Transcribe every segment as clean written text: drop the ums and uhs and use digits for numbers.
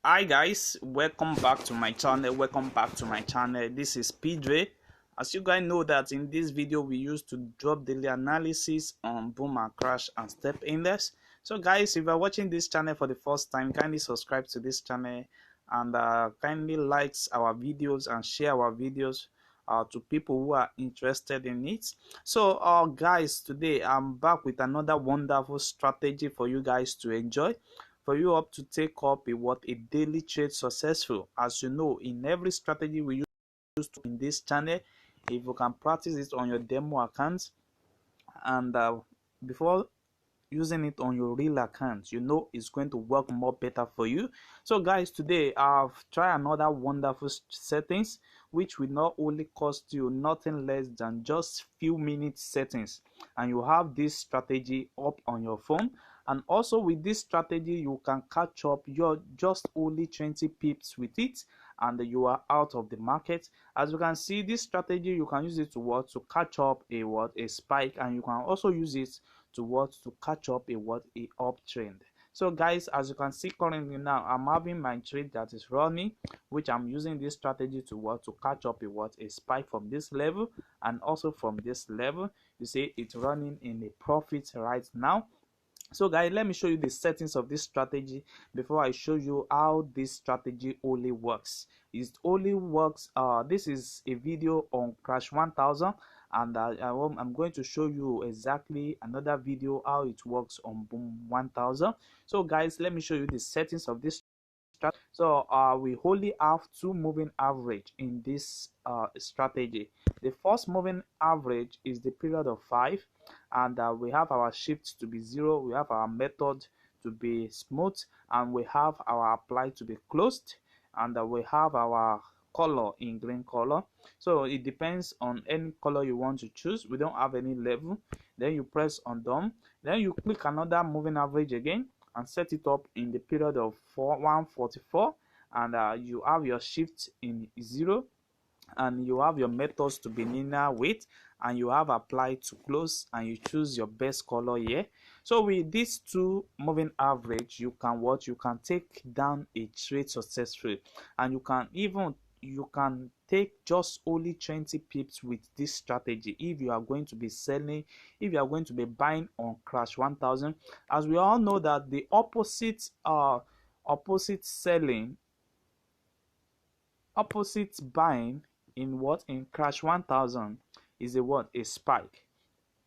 Hi guys, welcome back to my channel. This is Pidre. As you guys know that in this video we used to drop daily analysis on boom and crash and step index. So guys, if you are watching this channel for the first time, kindly subscribe to this channel and kindly likes our videos and share our videos to people who are interested in it. So guys, today I'm back with another wonderful strategy for you guys to enjoy, for you up to take up a daily trade successful. As you know, in every strategy we use in this channel, if you can practice it on your demo account and before using it on your real account, you know it's going to work more better for you. So guys, today I've tried another wonderful settings which will not only cost you nothing less than just few minutes settings, and you have this strategy up on your phone. And also with this strategy you can catch up your just only 20 pips with it and you are out of the market. As you can see, this strategy you can use it to catch up a spike, and you can also use it to catch up a uptrend. So guys, as you can see currently now, I'm having my trade that is running, which I'm using this strategy to catch up a spike from this level and also from this level. You see it's running in a profit right now. So guys, let me show you the settings of this strategy before I show you how this strategy only works. It only works, this is a video on crash 1000, and I'm going to show you exactly another video how it works on boom 1000. So guys, let me show you the settings of this. So we only have two moving average in this strategy. The first moving average is the period of 5, and we have our shift to be 0, we have our method to be smooth, and we have our apply to be closed, and we have our color in green color. So it depends on any color you want to choose. We don't have any level. Then you press on done, then you click another moving average again and set it up in the period of 144, and you have your shift in 0, and you have your methods to be linear weight, and you have apply to close, and you choose your best color here. So with these two moving average, you can take down a trade successfully, and you can take just only 20 pips with this strategy if you are going to be selling, if you are going to be buying on crash 1000. As we all know that the opposite selling, opposite buying in crash 1000 is a spike.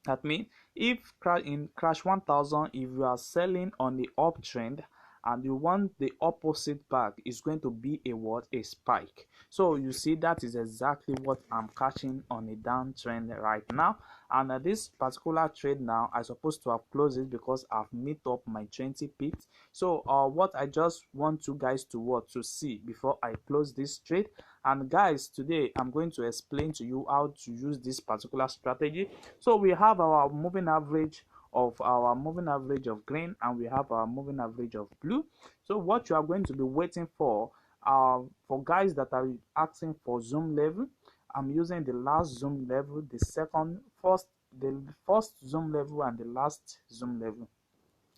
That means if in crash 1000, if you are selling on the uptrend and you want the opposite back, is going to be a spike. So you see that is exactly what I'm catching on a downtrend right now. And this particular trade now, I supposed to have closed it because I've met up my 20 pips. So what I just want you guys to see before I close this trade. And guys, today I'm going to explain to you how to use this particular strategy. So we have our moving average of green, and we have our moving average of blue. So what you are going to be waiting for guys that are asking for zoom level, I'm using the last zoom level, the first zoom level and the last zoom level.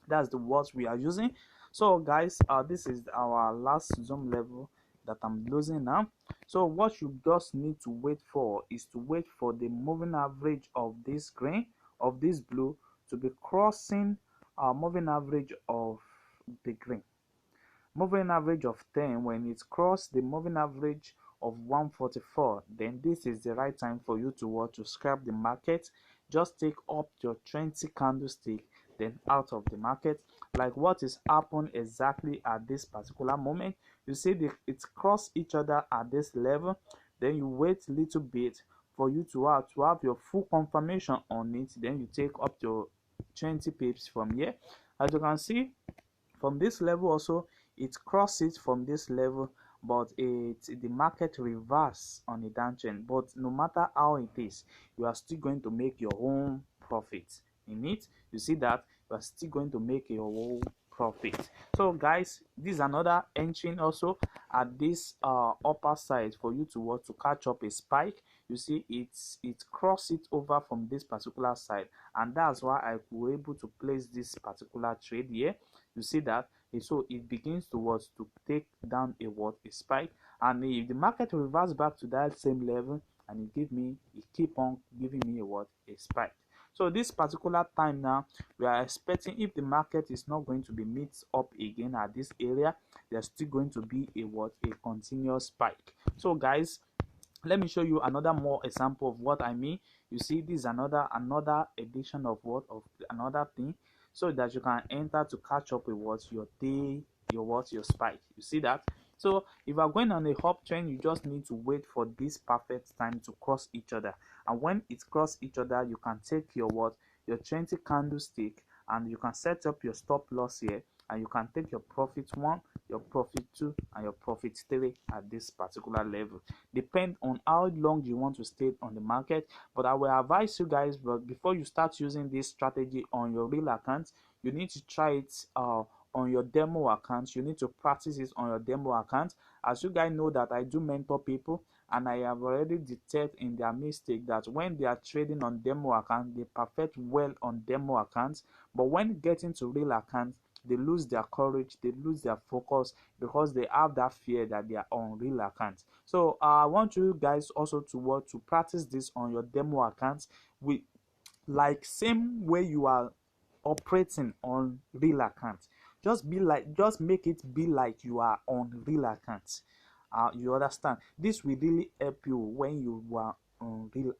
That's the words we are using. So guys, this is our last zoom level that I'm losing now. So what you just need to wait for is to wait for the moving average of this green, of this blue, to be crossing our moving average of the green. Moving average of 10, when it's crossed the moving average of 144, then this is the right time for you to scrap the market. Just take up your 20 candlestick, then out of the market, like what is happened exactly at this particular moment. You see it's cross each other at this level, then you wait a little bit for you to have your full confirmation on it, then you take up your 20 pips from here. As you can see from this level also, it crosses from this level, but the market reverse on a downtrend. But no matter how it is, you are still going to make your own profit in it. You see that you are still going to make your own profit. So guys, this is another entry also at this upper side for you to catch up a spike. You see it cross it over from this particular side, and that's why I was able to place this particular trade here. You see that so it begins to what to take down a spike, and if the market reverse back to that same level and it keep on giving me a spike. So this particular time now, we are expecting, if the market is not going to be meet up again at this area, there's still going to be a continuous spike. So guys, let me show you another more example of what I mean. You see, this is another edition of another thing, so that you can enter to catch up with your day, your spike. You see that? So if you are going on a uptrend, you just need to wait for this perfect time to cross each other, and when it cross each other, you can take your 20 candlestick, and you can set up your stop loss here, and you can take your profit 1, your profit 2, and your profit 3 at this particular level. Depend on how long you want to stay on the market, but I will advise you guys, but before you start using this strategy on your real account, you need to try it on your demo account. You need to practice it on your demo account. As you guys know that I do mentor people, and I have already detected in their mistake that when they are trading on demo account, they perfect well on demo accounts, but when getting to real accounts, they lose their courage, they lose their focus, because they have that fear that they are on real accounts. So I want you guys also to practice this on your demo accounts, with like same way you are operating on real accounts. Just make it be like you are on real accounts. You understand? This will really help you when you are on real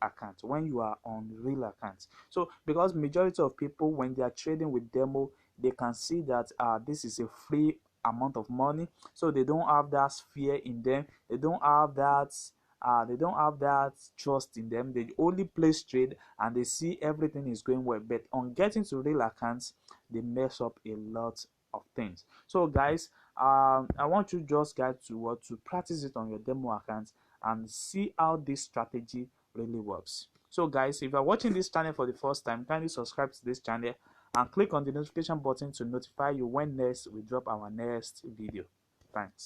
accounts, so because majority of people, when they are trading with demo, they can see that this is a free amount of money, so they don't have that fear in them, they don't have that trust in them. They only place trade and they see everything is going well, but on getting to real accounts, they mess up a lot of things. So guys, I want you just guys to practice it on your demo accounts and see how this strategy really works. So guys, if you're watching this channel for the first time, kindly subscribe to this channel and click on the notification button to notify you when next we drop our next video. Thanks.